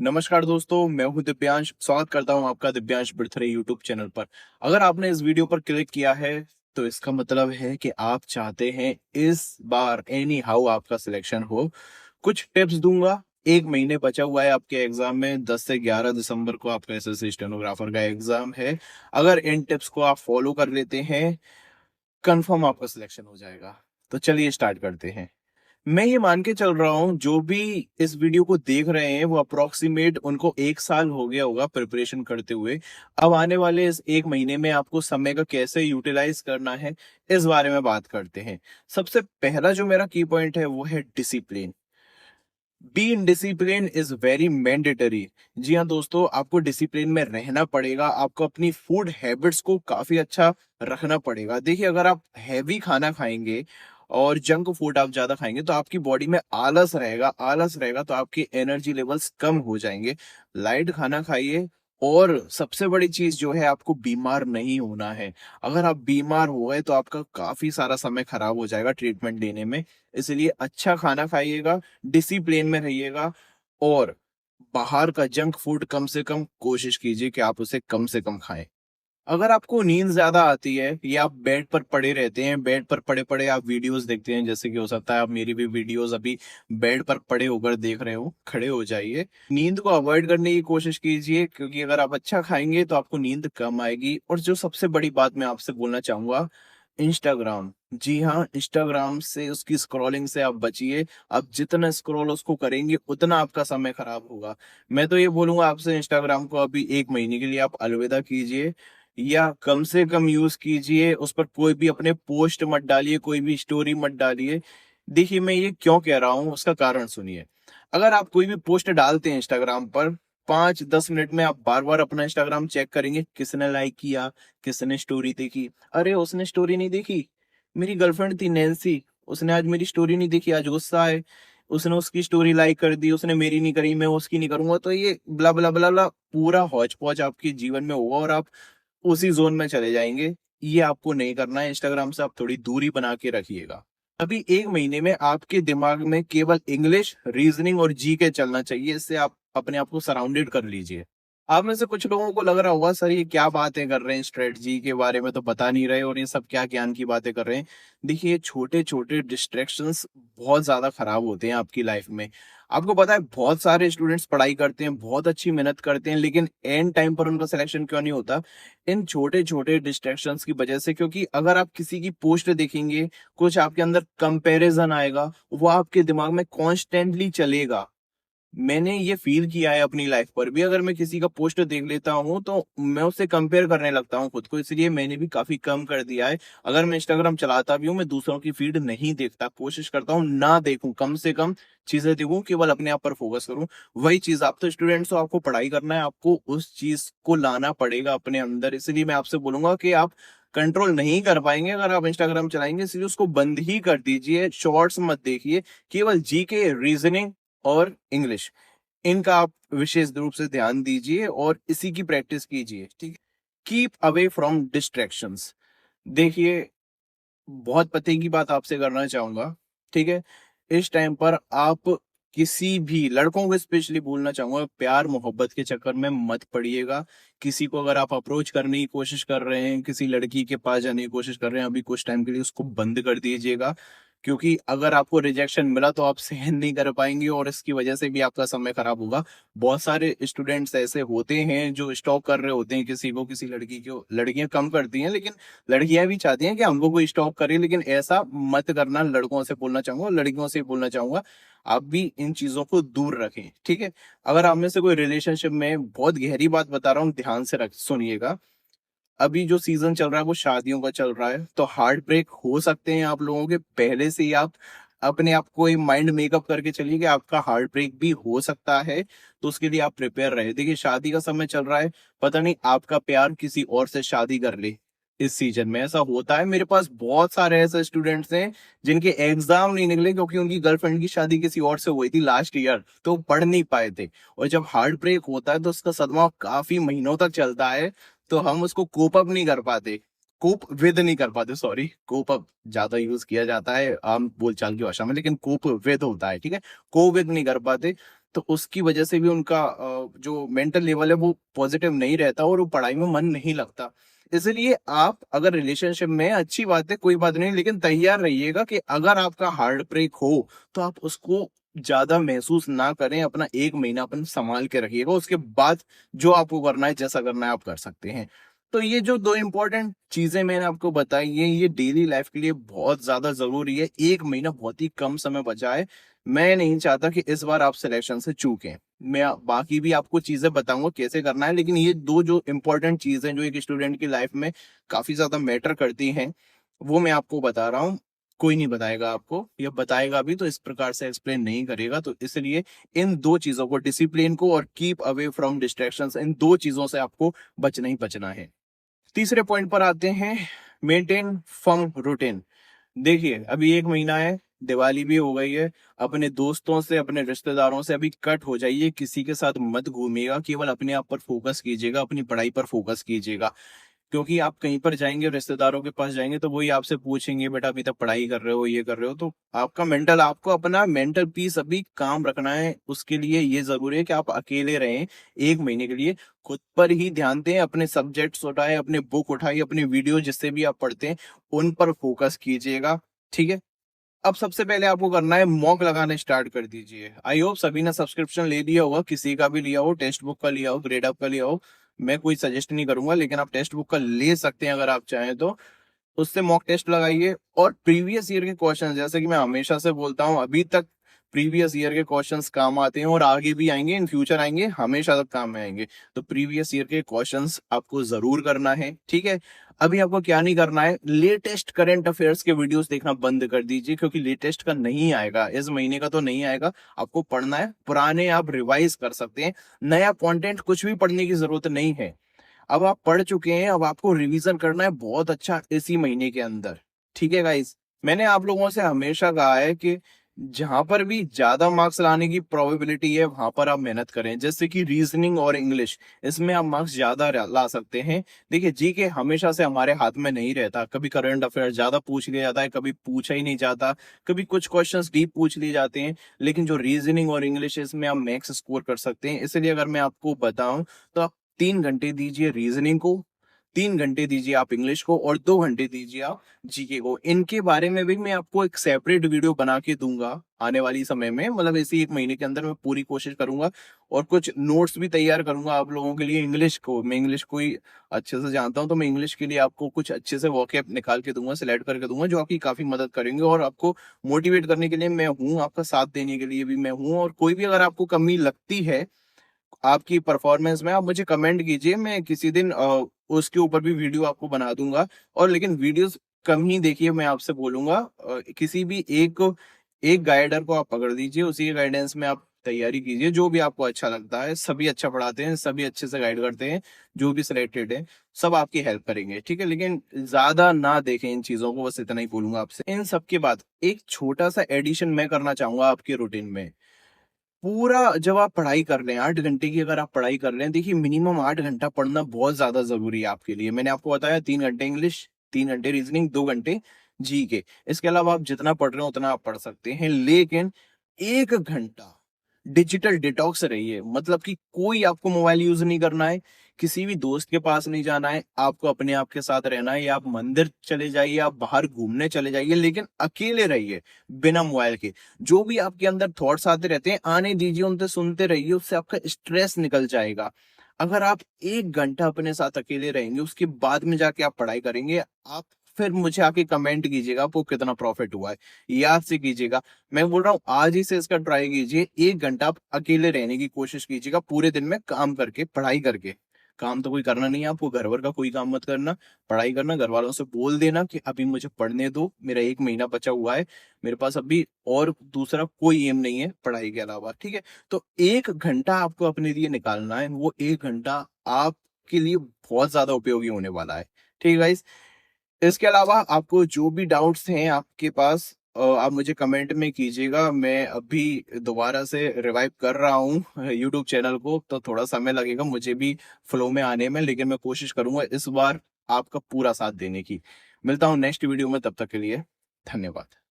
नमस्कार दोस्तों, मैं हूं दिव्यांश। स्वागत करता हूं आपका दिव्यांश बिरथरे यूट्यूब चैनल पर। अगर आपने इस वीडियो पर क्लिक किया है तो इसका मतलब है कि आप चाहते हैं इस बार एनी हाउ आपका सिलेक्शन हो। कुछ टिप्स दूंगा। एक महीने बचा हुआ है आपके एग्जाम में। 10 से 11 दिसंबर को आपका एसएससी स्टेनोग्राफर का एग्जाम है। अगर इन टिप्स को आप फॉलो कर लेते हैं, कंफर्म आपका सिलेक्शन हो जाएगा। तो चलिए स्टार्ट करते हैं। मैं ये मान के चल रहा हूँ जो भी इस वीडियो को देख रहे हैं वो अप्रोक्सीमेट उनको 1 साल हो गया होगा प्रिपरेशन करते हुए। अब आने वाले इस एक महीने में आपको समय का कैसे यूटिलाइज करना है, इस बारे में बात करते हैं। सबसे पहला जो मेरा की पॉइंट है वो है discipline. Be in discipline is very mandatory. जी हाँ दोस्तों, आपको डिसिप्लिन में रहना पड़ेगा। आपको अपनी फूड हैबिट्स को काफी अच्छा रखना पड़ेगा। देखिए, अगर आप हैवी खाना खाएंगे और जंक फूड आप ज्यादा खाएंगे तो आपकी बॉडी में आलस रहेगा तो आपकी एनर्जी लेवल्स कम हो जाएंगे। लाइट खाना खाइए। और सबसे बड़ी चीज जो है, आपको बीमार नहीं होना है। अगर आप बीमार हो गए तो आपका काफी सारा समय खराब हो जाएगा ट्रीटमेंट लेने में। इसलिए अच्छा खाना खाइएगा, डिसिप्लिन में रहिएगा। और बाहर का जंक फूड कम से कम कोशिश कीजिए कि आप उसे कम से कम खाएं। अगर आपको नींद ज्यादा आती है या आप बेड पर पड़े रहते हैं, बेड पर पड़े पड़े आप वीडियोस देखते हैं, जैसे कि हो सकता है आप मेरी भी वीडियोस अभी बेड पर पड़े होकर देख रहे हो, खड़े हो जाइए। नींद को अवॉइड करने की कोशिश कीजिए, क्योंकि अगर आप अच्छा खाएंगे तो आपको नींद कम आएगी। और जो सबसे बड़ी बात मैं आपसे बोलना चाहूंगा, इंस्टाग्राम। जी हाँ, इंस्टाग्राम से, उसकी स्क्रॉलिंग से आप बचिए। आप जितना स्क्रॉल उसको करेंगे उतना आपका समय खराब होगा। मैं तो ये बोलूंगा आपसे, इंस्टाग्राम को अभी एक महीने के लिए आप अलविदा कीजिए, या कम से कम यूज कीजिए। उस पर कोई भी अपने पोस्ट मत डालिए, कोई भी स्टोरी मत डालिए। देखिए, मैं ये क्यों कह रहा हूँ उसका कारण सुनिए। अगर आप कोई भी पोस्ट डालते हैं इंस्टाग्राम पर, 5-10 मिनट में आप बार बार अपना इंस्टाग्राम चेक करेंगे, किसने लाइक किया, किसने स्टोरी देखी। अरे उसने स्टोरी नहीं देखी, मेरी गर्लफ्रेंड थी नैन्सी, उसने आज मेरी स्टोरी नहीं देखी, आज गुस्सा है, उसने उसकी स्टोरी लाइक कर दी, उसने मेरी नहीं करी, मैं उसकी नहीं करूंगा। तो ये ब्ला ब्ला ब्ला ब्ला पूरा हौच पौच आपके जीवन में होगा और आप उसी जोन में चले जाएंगे। ये आपको नहीं करना है। इंस्टाग्राम से आप थोड़ी दूरी बना के रखिएगा। अभी एक महीने में आपके दिमाग में केवल इंग्लिश, रीजनिंग और जी के चलना चाहिए। इससे आप अपने आप को सराउंडेड कर लीजिए। आप में से कुछ लोगों को लग रहा होगा, सर ये क्या बातें कर रहे हैं, स्ट्रेटजी के बारे में तो बता नहीं रहे और ये सब क्या ज्ञान की बातें कर रहे हैं। देखिए, छोटे छोटे डिस्ट्रैक्शंस बहुत ज्यादा खराब होते हैं आपकी लाइफ में। आपको पता है, बहुत सारे स्टूडेंट्स पढ़ाई करते हैं, बहुत अच्छी मेहनत करते हैं, लेकिन एंड टाइम पर उनका सिलेक्शन क्यों नहीं होता? इन छोटे छोटे डिस्ट्रैक्शंस की वजह से। क्योंकि अगर आप किसी की पोस्ट देखेंगे, कुछ आपके अंदर कंपैरिजन आएगा, वो आपके दिमाग में कॉन्स्टेंटली चलेगा। मैंने ये फील किया है अपनी लाइफ पर भी। अगर मैं किसी का पोस्ट देख लेता हूँ तो मैं उससे कंपेयर करने लगता हूँ खुद को। इसलिए मैंने भी काफी कम कर दिया है। अगर मैं इंस्टाग्राम चलाता भी हूँ, मैं दूसरों की फीड नहीं देखता। कोशिश करता हूँ ना देखूं, कम से कम चीजें देखूं, केवल अपने आप पर फोकस करूं। वही चीज, आप तो स्टूडेंट्स हो, आपको पढ़ाई करना है, आपको उस चीज को लाना पड़ेगा अपने अंदर। इसलिए मैं आपसे बोलूंगा कि आप कंट्रोल नहीं कर पाएंगे अगर आप इंस्टाग्राम चलाएंगे, इसलिए उसको बंद ही कर दीजिए। शॉर्ट्स मत देखिए, केवल जीके, रीजनिंग और इंग्लिश, इनका आप विशेष रूप से ध्यान दीजिए और इसी की प्रैक्टिस कीजिए। ठीक है। Keep away from distractions. देखिए, बहुत पते की बात आपसे करना चाहूंगा। ठीक है, इस टाइम पर आप किसी भी लड़कों को स्पेशली बोलना चाहूंगा, प्यार मोहब्बत के चक्कर में मत पड़िएगा। किसी को अगर आप अप्रोच करने की कोशिश कर रहे हैं, किसी लड़की के पास जाने की कोशिश कर रहे हैं, अभी कुछ टाइम के लिए उसको बंद कर दीजिएगा। क्योंकि अगर आपको रिजेक्शन मिला तो आप सहन नहीं कर पाएंगे और इसकी वजह से भी आपका समय खराब होगा। बहुत सारे स्टूडेंट्स ऐसे होते हैं जो स्टॉक कर रहे होते हैं किसी को, किसी लड़की को। लड़कियां कम करती हैं, लेकिन लड़कियां भी चाहती हैं कि हमको कोई स्टॉक करे। लेकिन ऐसा मत करना, लड़कों से बोलना चाहूंगा, लड़कियों से बोलना चाहूंगा, आप भी इन चीजों को दूर रखें। ठीक है। अगर आप में से कोई रिलेशनशिप में, बहुत गहरी बात बता रहा हूँ, ध्यान से रख सुनिएगा। अभी जो सीजन चल रहा है वो शादियों का चल रहा है, तो हार्ट ब्रेक हो सकते हैं आप लोगों के। पहले से ही आप अपने आप को माइंड मेकअप करके चलिए कि आपका हार्ट ब्रेक भी हो सकता है। तो उसके लिए आप प्रिपेयर रहे। देखिए, शादी का समय चल रहा है, पता नहीं आपका प्यार किसी और से शादी कर ले। इस सीजन में ऐसा होता है। मेरे पास बहुत सारे ऐसे स्टूडेंट्स हैं जिनके एग्जाम नहीं निकले क्योंकि उनकी गर्लफ्रेंड की शादी किसी और से हुई थी लास्ट ईयर, तो पढ़ नहीं पाए थे। और जब हार्ट ब्रेक होता है तो उसका सदमा काफी महीनों तक चलता है। तो हम उसको कोप अप नहीं कर पाते, कोप विद नहीं कर पाते, सॉरी। कोप अप ज्यादा यूज किया जाता है आम बोलचाल की भाषा में, लेकिन कोप विद होता है। ठीक है, को विद नहीं कर पाते। तो उसकी वजह से भी उनका जो मेंटल लेवल है वो पॉजिटिव नहीं रहता और वो पढ़ाई में मन नहीं लगता। इसलिए आप अगर रिलेशनशिप में, अच्छी बात है, कोई बात नहीं, लेकिन तैयार रहिएगा कि अगर आपका हार्ट ब्रेक हो तो आप उसको ज्यादा महसूस ना करें। अपना 1 महीना अपन संभाल के रखिएगा, उसके बाद जो आपको करना है, जैसा करना है आप कर सकते हैं। तो ये जो 2 इंपॉर्टेंट चीजें मैंने आपको बताई है, ये डेली लाइफ के लिए बहुत ज्यादा जरूरी है। 1 महीना बहुत ही कम समय बचा है। मैं नहीं चाहता कि इस बार आप सिलेक्शन से चूकें। मैं बाकी भी आपको चीजें बताऊंगा कैसे करना है, लेकिन ये 2 जो इंपॉर्टेंट चीजें जो एक स्टूडेंट की लाइफ में काफी ज्यादा मैटर करती हैं, वो मैं आपको बता रहा हूँ। कोई नहीं बताएगा आपको, या बताएगा भी तो इस प्रकार से एक्सप्लेन नहीं करेगा। तो इसलिए इन 2 चीजों को, डिसिप्लिन को और कीप अवे फ्रॉम डिस्ट्रैक्शंस, इन 2 चीजों से आपको बचना ही बचना है। तीसरे पॉइंट पर आते हैं, मेंटेन फर्म रूटीन। देखिए, अभी 1 महीना है, दिवाली भी हो गई है। अपने दोस्तों से, अपने रिश्तेदारों से अभी कट हो जाइए, किसी के साथ मत घूमिएगा, केवल अपने आप पर फोकस कीजिएगा, अपनी पढ़ाई पर फोकस कीजिएगा। क्योंकि आप कहीं पर जाएंगे, रिश्तेदारों के पास जाएंगे, तो वही आपसे पूछेंगे, बेटा अभी तक पढ़ाई कर रहे हो, ये कर रहे हो। तो आपका मेंटल, आपको अपना मेंटल पीस अभी काम रखना है। उसके लिए ये जरूरी है कि आप अकेले रहें 1 महीने के लिए, खुद पर ही ध्यान दें, अपने सब्जेक्ट्स उठाए, अपने बुक उठाई, अपनी वीडियो जिससे भी आप पढ़ते हैं उन पर फोकस कीजिएगा। ठीक है। अब सबसे पहले आपको करना है, मॉक लगाने स्टार्ट कर दीजिए। आई होप सभी ने सब्सक्रिप्शन ले लिया होगा, किसी का भी लिया हो, टेक्स्ट बुक का लिया हो, ग्रेड अप का लिया हो। मैं कोई सजेस्ट नहीं करूंगा, लेकिन आप टेक्स्ट बुक का ले सकते हैं अगर आप चाहें तो। उससे मॉक टेस्ट लगाइए और प्रीवियस ईयर के क्वेश्चन, जैसे कि मैं हमेशा से बोलता हूँ, अभी तक प्रीवियस ईयर के क्वेश्चंस काम आते हैं और आगे भी आएंगे, इन फ्यूचर आएंगे, हमेशा तक काम में आएंगे। तो प्रीवियस ईयर के क्वेश्चंस आपको जरूर करना है। ठीक है। अभी आपको क्या नहीं करना है, लेटेस्ट करंट अफेयर्स के वीडियोस देखना बंद कर दीजिए, क्योंकि लेटेस्ट का नहीं आएगा, इस महीने का तो नहीं आएगा। आपको पढ़ना है, पुराने आप रिवाइज कर सकते हैं। नया कंटेंट कुछ भी पढ़ने की जरूरत नहीं है। अब आप पढ़ चुके हैं, अब आपको रिवीजन करना है बहुत अच्छा इसी महीने के अंदर। ठीक है गाइस, मैंने आप लोगों से हमेशा कहा है कि जहां पर भी ज्यादा मार्क्स लाने की प्रोबेबिलिटी है, वहां पर आप मेहनत करें। जैसे कि रीजनिंग और इंग्लिश, इसमें आप मार्क्स ज्यादा ला सकते हैं। देखिए, जीके हमेशा से हमारे हाथ में नहीं रहता। कभी करंट अफेयर ज्यादा पूछ लिया जाता है, कभी पूछा ही नहीं जाता, कभी कुछ क्वेश्चंस डीप पूछ लिए जाते हैं। लेकिन जो रीजनिंग और इंग्लिश है, इसमें आप मैक्स स्कोर कर सकते हैं। इसलिए अगर मैं आपको बताऊं तो आप 3 घंटे दीजिए रीजनिंग को, 3 घंटे दीजिए आप इंग्लिश को, और 2 घंटे दीजिए आप जीके को। इनके बारे में भी मैं आपको एक सेपरेट वीडियो बना के दूंगा आने वाली समय में, मतलब इसी 1 महीने के अंदर मैं पूरी कोशिश करूंगा। और कुछ नोट्स भी तैयार करूंगा आप लोगों के लिए। इंग्लिश को, मैं इंग्लिश को ही अच्छे से जानता हूं, तो मैं इंग्लिश के लिए आपको कुछ अच्छे से वोकैब निकाल के दूंगा, सिलेक्ट करके दूंगा, जो आपकी काफी मदद करेंगे। और आपको मोटिवेट करने के लिए मैं हूँ, आपका साथ देने के लिए भी मैं हूँ। और कोई भी अगर आपको कमी लगती है आपकी परफॉर्मेंस में, आप मुझे कमेंट कीजिए, मैं किसी दिन उसके ऊपर भी वीडियो आपको बना दूंगा। और लेकिन वीडियोस कम ही देखिए, मैं आपसे बोलूंगा। किसी भी एक एक गाइडर को आप पकड़ दीजिए, उसी के गाइडेंस में आप तैयारी कीजिए, जो भी आपको अच्छा लगता है। सभी अच्छा पढ़ाते हैं, सभी अच्छे से गाइड करते हैं, जो भी सिलेक्टेड है सब आपकी हेल्प करेंगे। ठीक है, लेकिन ज्यादा ना देखें इन चीजों को, बस इतना ही बोलूंगा आपसे। इन सब के बाद एक छोटा सा एडिशन मैं करना चाहूंगा आपके रूटीन में। पूरा जब आप पढ़ाई कर रहे हैं, 8 घंटे की अगर आप पढ़ाई कर रहे हैं, देखिए मिनिमम 8 घंटा पढ़ना बहुत ज्यादा जरूरी है आपके लिए। मैंने आपको बताया 3 घंटे इंग्लिश, 3 घंटे रीजनिंग, 2 घंटे जी के। इसके अलावा आप जितना पढ़ रहे हो उतना आप पढ़ सकते हैं, लेकिन 1 घंटा डिजिटल डिटॉक्स रहिए। मतलब कि कोई आपको मोबाइल यूज नहीं करना है, किसी भी दोस्त के पास नहीं जाना है, आपको अपने आप के साथ रहना है। या आप मंदिर चले जाइए, आप बाहर घूमने चले जाइए, लेकिन अकेले रहिए, बिना मोबाइल के। जो भी आपके अंदर थॉट्स आते रहते हैं, आने दीजिए, उनसे सुनते रहिए, उससे आपका स्ट्रेस निकल जाएगा। अगर आप 1 घंटा अपने साथ अकेले रहेंगे, उसके बाद में जाके आप पढ़ाई करेंगे, आप फिर मुझे आके कमेंट कीजिएगा आपको कितना प्रॉफिट हुआ है, याद से कीजिएगा। मैं बोल रहा हूँ आज ही से इसका ट्राई कीजिए। 1 घंटा आप अकेले रहने की कोशिश कीजिएगा, पूरे दिन में काम करके, पढ़ाई करके। काम तो कोई करना नहीं है आपको, घर वर का कोई काम मत करना, पढ़ाई करना। घर वालों से बोल देना कि अभी मुझे पढ़ने दो, मेरा 1 महीना बचा हुआ है, मेरे पास अभी और दूसरा कोई एम नहीं है पढ़ाई के अलावा। ठीक है, तो 1 घंटा आपको अपने लिए निकालना है, वो 1 घंटा आपके लिए बहुत ज्यादा उपयोगी होने वाला है। ठीक है गाइस, इसके अलावा आपको जो भी डाउट्स हैं आपके पास, आप मुझे कमेंट में कीजिएगा। मैं अभी दोबारा से रिवाइव कर रहा हूँ यूट्यूब चैनल को, तो थोड़ा समय लगेगा मुझे भी फ्लो में आने में, लेकिन मैं कोशिश करूंगा इस बार आपका पूरा साथ देने की। मिलता हूँ नेक्स्ट वीडियो में, तब तक के लिए धन्यवाद।